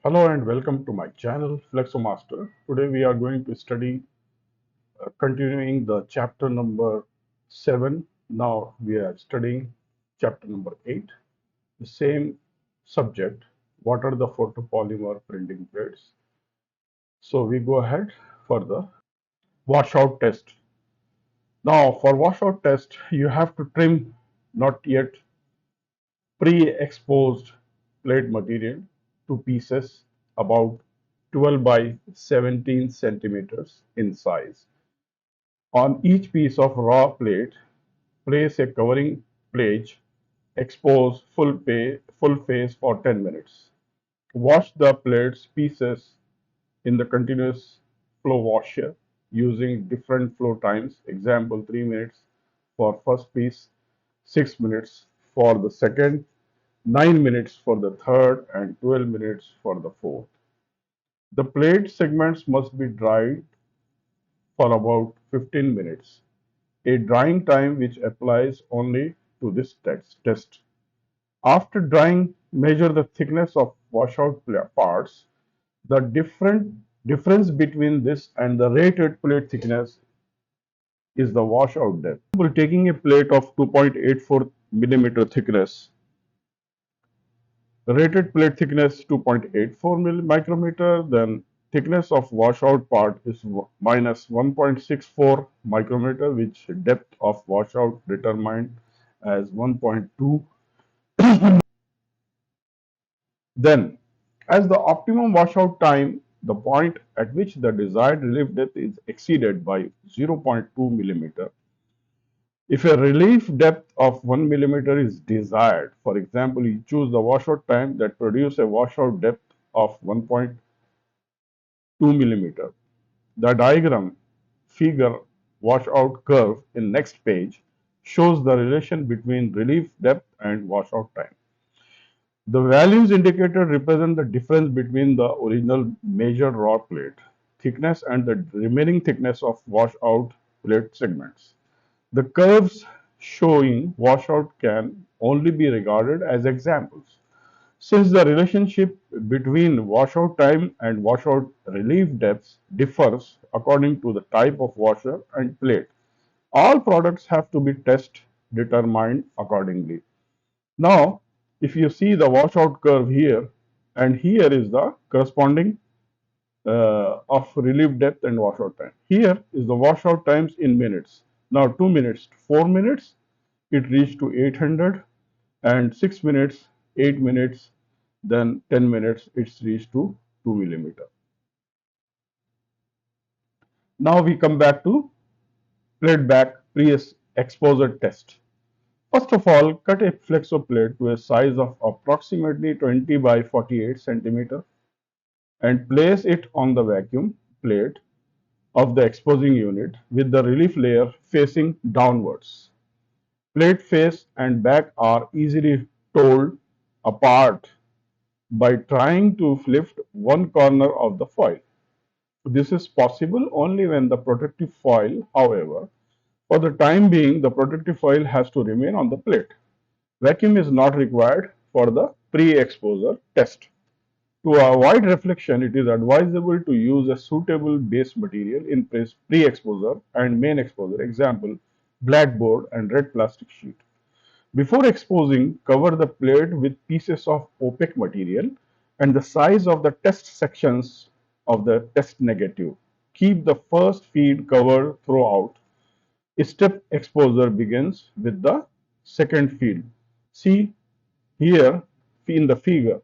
Hello and welcome to my channel Flexomaster. Today we are going to study continuing the chapter number 7. Now we are studying chapter number 8. The same subject, what are the photopolymer printing plates? So we go ahead for the washout test. Now for washout test you have to trim not yet pre-exposed plate material to pieces about 12 by 17 centimeters in size. On each piece of raw plate, place a covering plate, expose full face for 10 minutes. Wash the plates pieces in the continuous flow washer using different flow times. Example 3 minutes for first piece, 6 minutes for the second, 9 minutes for the third, and 12 minutes for the fourth. The plate segments must be dried for about 15 minutes, a drying time which applies only to this test. After drying, measure the thickness of washout parts. The difference between this and the rated plate thickness is the washout depth. For taking a plate of 2.84 millimeter thickness, rated plate thickness 2.84 micrometer, then thickness of washout part is minus 1.64 micrometer, which depth of washout determined as 1.2. Then, as the optimum washout time, the point at which the desired relief depth is exceeded by 0.2 millimeter. If a relief depth of 1 millimeter is desired, for example, you choose the washout time that produce a washout depth of 1.2 millimeter. The diagram figure washout curve in next page shows the relation between relief depth and washout time. The values indicated represent the difference between the original measured raw plate thickness and the remaining thickness of washout plate segments. The curves showing washout can only be regarded as examples, since the relationship between washout time and washout relief depths differs according to the type of washer and plate. All products have to be test determined accordingly. Now, if you see the washout curve here, and here is the corresponding of relief depth and washout time. Here is the washout times in minutes. Now 2 minutes, 4 minutes, it reached to 800, and 6 minutes, 8 minutes, then 10 minutes, it's reached to 2 millimeter. Now we come back to plate back pre-exposure test. First of all, cut a flexo plate to a size of approximately 20 by 48 centimeter and place it on the vacuum plate of the exposing unit with the relief layer facing downwards. Plate face and back are easily told apart by trying to lift one corner of the foil. This is possible only when the protective foil, however, for the time being, the protective foil has to remain on the plate. Vacuum is not required for the pre-exposure test. To avoid reflection, it is advisable to use a suitable base material in pre-exposure and main exposure, example, blackboard and red plastic sheet. Before exposing, cover the plate with pieces of opaque material and the size of the test sections of the test negative. Keep the first feed covered throughout. Step exposure begins with the second feed. See here in the figure,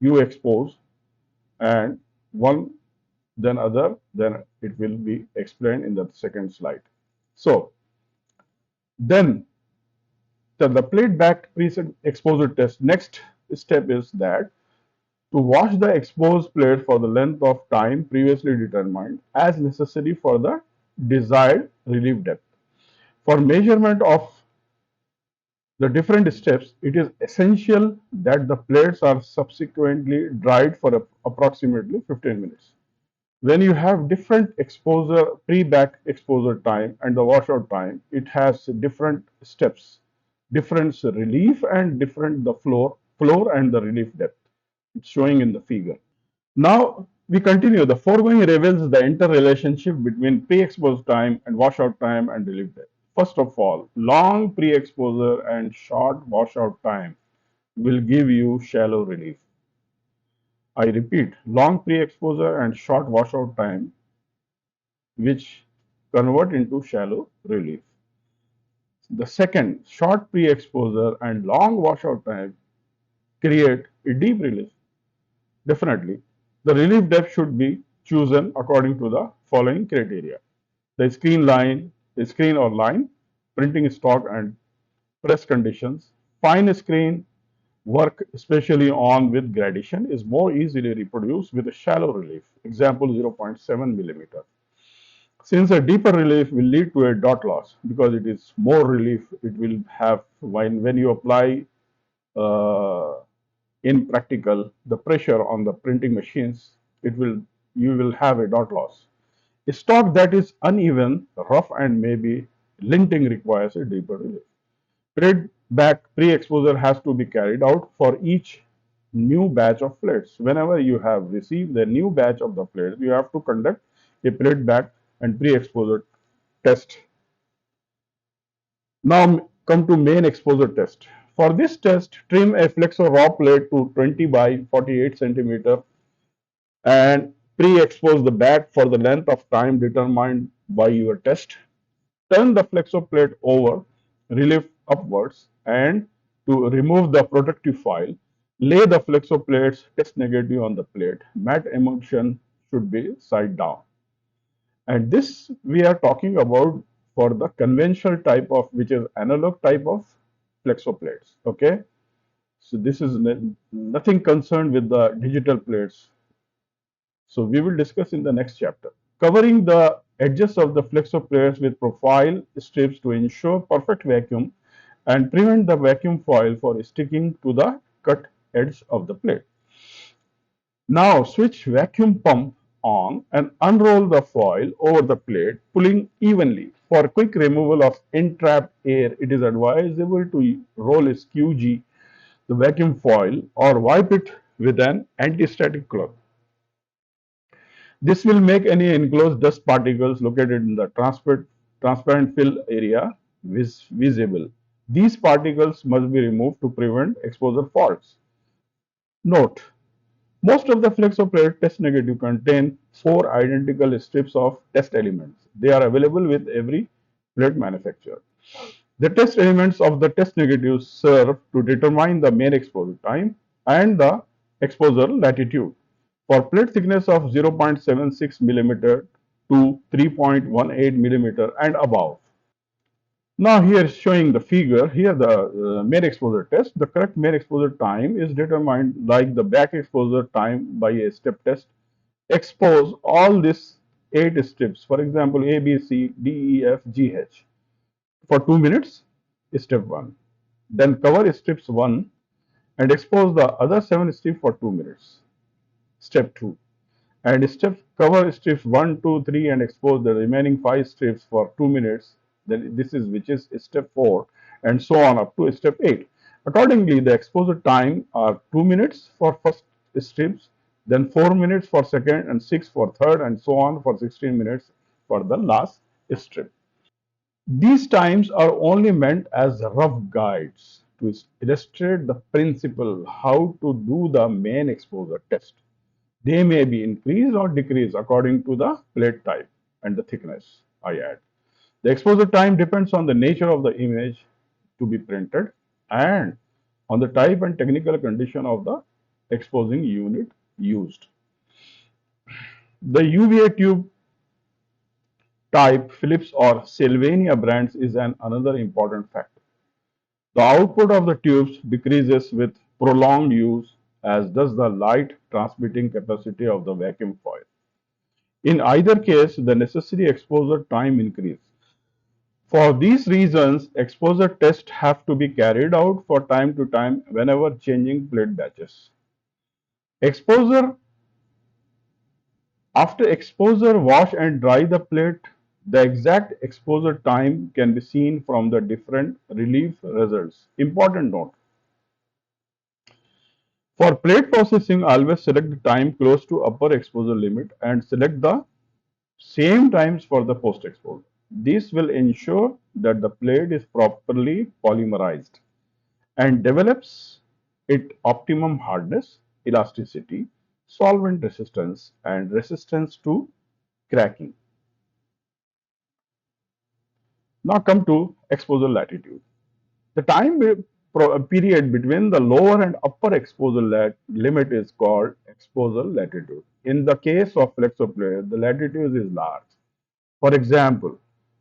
you expose and one then other, then it will be explained in the second slide. So then the plate back preset exposure test, next step is that to wash the exposed plate for the length of time previously determined as necessary for the desired relief depth. For measurement of the different steps, it is essential that the plates are subsequently dried for approximately 15 minutes. When you have different exposure, pre-back exposure time and the washout time, it has different steps, different relief and different the floor and the relief depth. It's showing in the figure. Now we continue. The foregoing reveals the interrelationship between pre-exposure time and washout time and relief depth. First of all, long pre-exposure and short washout time will give you shallow relief. I repeat, long pre-exposure and short washout time which convert into shallow relief. The second, short pre-exposure and long washout time create a deep relief. Definitely, the relief depth should be chosen according to the following criteria. The screen or line, printing stock and press conditions. Fine screen work, especially on with gradation, is more easily reproduced with a shallow relief. Example 0.7 millimeter. Since a deeper relief will lead to a dot loss because it is more relief, it will have when you apply uh, in practical the pressure on the printing machines, it will you will have a dot loss. A stock that is uneven, rough, and maybe linting requires a deeper relief. Thread back pre-exposure has to be carried out for each new batch of plates. Whenever you have received the new batch of the plates, you have to conduct a plate back and pre-exposure test. Now come to main exposure test. For this test, trim a flexo raw plate to 20 by 48 centimeter and pre-expose the back for the length of time determined by your test. Turn the flexo plate over, relief upwards, and to remove the protective foil, lay the flexo plate's test negative on the plate. Matte emulsion should be side down. And this we are talking about for the conventional type of, which is analog type of flexo plates. Okay, so this is nothing concerned with the digital plates. So we will discuss in the next chapter. Covering the edges of the flexo plates with profile strips to ensure perfect vacuum and prevent the vacuum foil for sticking to the cut edge of the plate. Now switch vacuum pump on and unroll the foil over the plate, pulling evenly. For quick removal of entrapped air, it is advisable to roll a squeegee the vacuum foil or wipe it with an anti-static cloth. This will make any enclosed dust particles located in the transparent fill area visible. These particles must be removed to prevent exposure faults. Note: most of the flexoplate test negative contain 4 identical strips of test elements. They are available with every plate manufacturer. The test elements of the test negatives serve to determine the main exposure time and the exposure latitude for plate thickness of 0.76 millimeter to 3.18 millimeter and above. Now here showing the figure, here the main exposure test. The correct main exposure time is determined like the back exposure time by a step test. Expose all these 8 strips, for example A, B, C, D, E, F, G, H for 2 minutes, step 1. Then cover strips 1 and expose the other 7 strips for 2 minutes, step 2. And cover strips 1, 2, 3 and expose the remaining 5 strips for 2 minutes. Then this is which is step 4 and so on up to step 8. Accordingly, the exposure time are 2 minutes for first strips, then 4 minutes for second and 6 for third and so on for 16 minutes for the last strip. These times are only meant as rough guides to illustrate the principle how to do the main exposure test. They may be increased or decreased according to the plate type and the thickness, I add. The exposure time depends on the nature of the image to be printed and on the type and technical condition of the exposing unit used. The UVA tube type Philips or Sylvania brands is another important factor. The output of the tubes decreases with prolonged use, as does the light transmitting capacity of the vacuum foil. In either case, the necessary exposure time increases. For these reasons, exposure tests have to be carried out for time to time whenever changing plate batches. Exposure After exposure, wash and dry the plate. The exact exposure time can be seen from the different relief results. Important note: For plate processing, always select the time close to upper exposure limit and select the same times for the post exposure. This will ensure that the plate is properly polymerized and develops its optimum hardness, elasticity, solvent resistance, and resistance to cracking. Now come to exposure latitude. The period between the lower and upper exposure limit is called exposure latitude. In the case of flexoplate, the latitude is large. For example,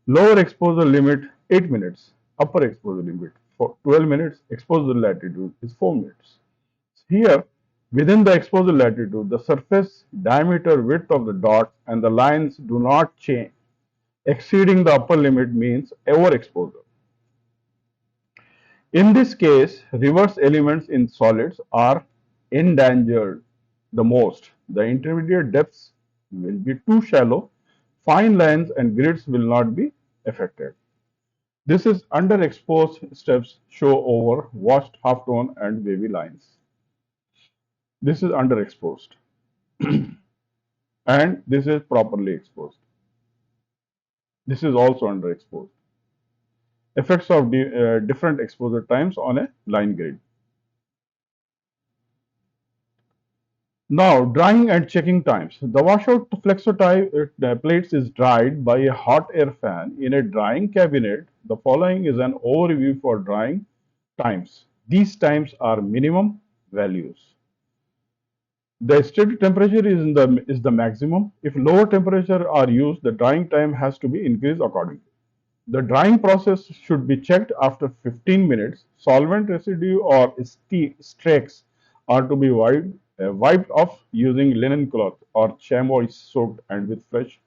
lower exposure limit 8 minutes, upper exposure limit for 12 minutes, exposure latitude is 4 minutes. Here, within the exposure latitude, the surface diameter width of the dot and the lines do not change. Exceeding the upper limit means overexposure. In this case, reverse elements in solids are endangered the most. The intermediate depths will be too shallow, fine lines and grids will not be affected. This is underexposed steps show over washed halftone and wavy lines. This is underexposed and this is properly exposed. This is also underexposed. Effects of different exposure times on a line grid. Now, drying and checking times. The washout flexo plates is dried by a hot air fan in a drying cabinet. The following is an overview for drying times. These times are minimum values. The stated temperature is the maximum. If lower temperature are used, the drying time has to be increased accordingly. The drying process should be checked after 15 minutes. Solvent residue or streaks are to be wiped off using linen cloth or chamois soaked and with fresh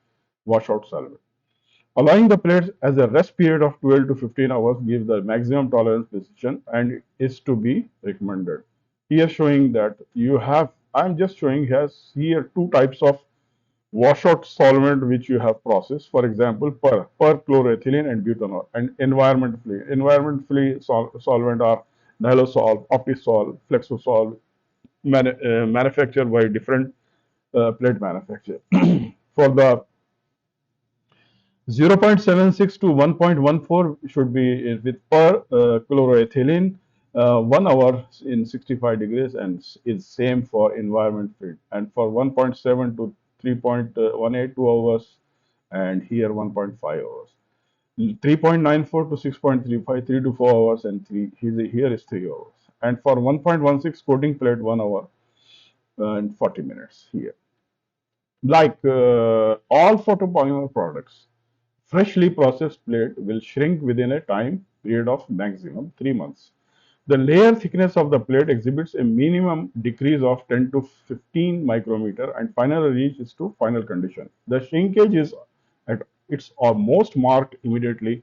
washout solvent. Allowing the plates as a rest period of 12 to 15 hours gives the maximum tolerance precision and is to be recommended. Here showing that you have, I am just showing here two types of washout solvent which you have processed. For example, perchloroethylene and butanol, and environment-free. Environment-free solvent are nylosol, optisol, flexosol, manufactured by different plate manufacturer. For the 0.76 to 1.14 should be with chloroethylene, 1 hour in 65 degrees and is same for environment free. And for 1.7 to 3.18, 2 hours, and here 1.5 hours. 3.94 to 6.35, 3 to 4 hours, and here is 3 hours. And for 1.16 coating plate, 1 hour and 40 minutes here. Like all photopolymer products, freshly processed plate will shrink within a time period of maximum 3 months. The layer thickness of the plate exhibits a minimum decrease of 10 to 15 micrometer and final reach is to final condition. The shrinkage is at its most marked immediately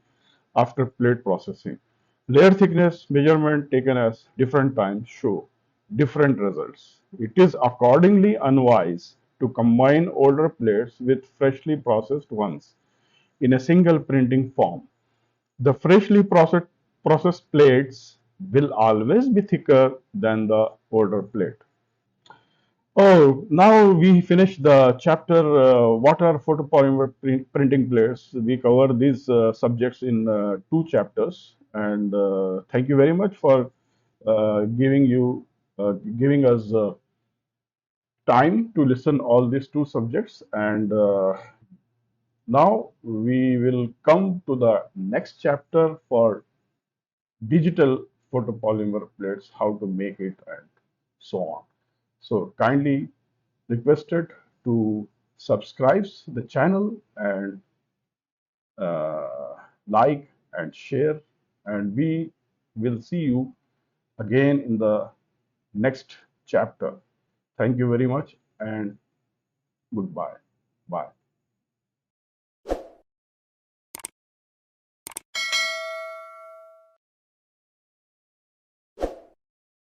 after plate processing. Layer thickness measurement taken as different times show different results. It is accordingly unwise to combine older plates with freshly processed ones in a single printing form. The processed plates will always be thicker than the older plate. Oh, now we finished the chapter what are photopolymer printing plates. We cover these subjects in 2 chapters, and thank you very much for giving us time to listen all these 2 subjects. And now we will come to the next chapter for digital photopolymer plates, how to make it and so on. So kindly requested to subscribe the channel and like and share, and we will see you again in the next chapter. Thank you very much and goodbye. Bye.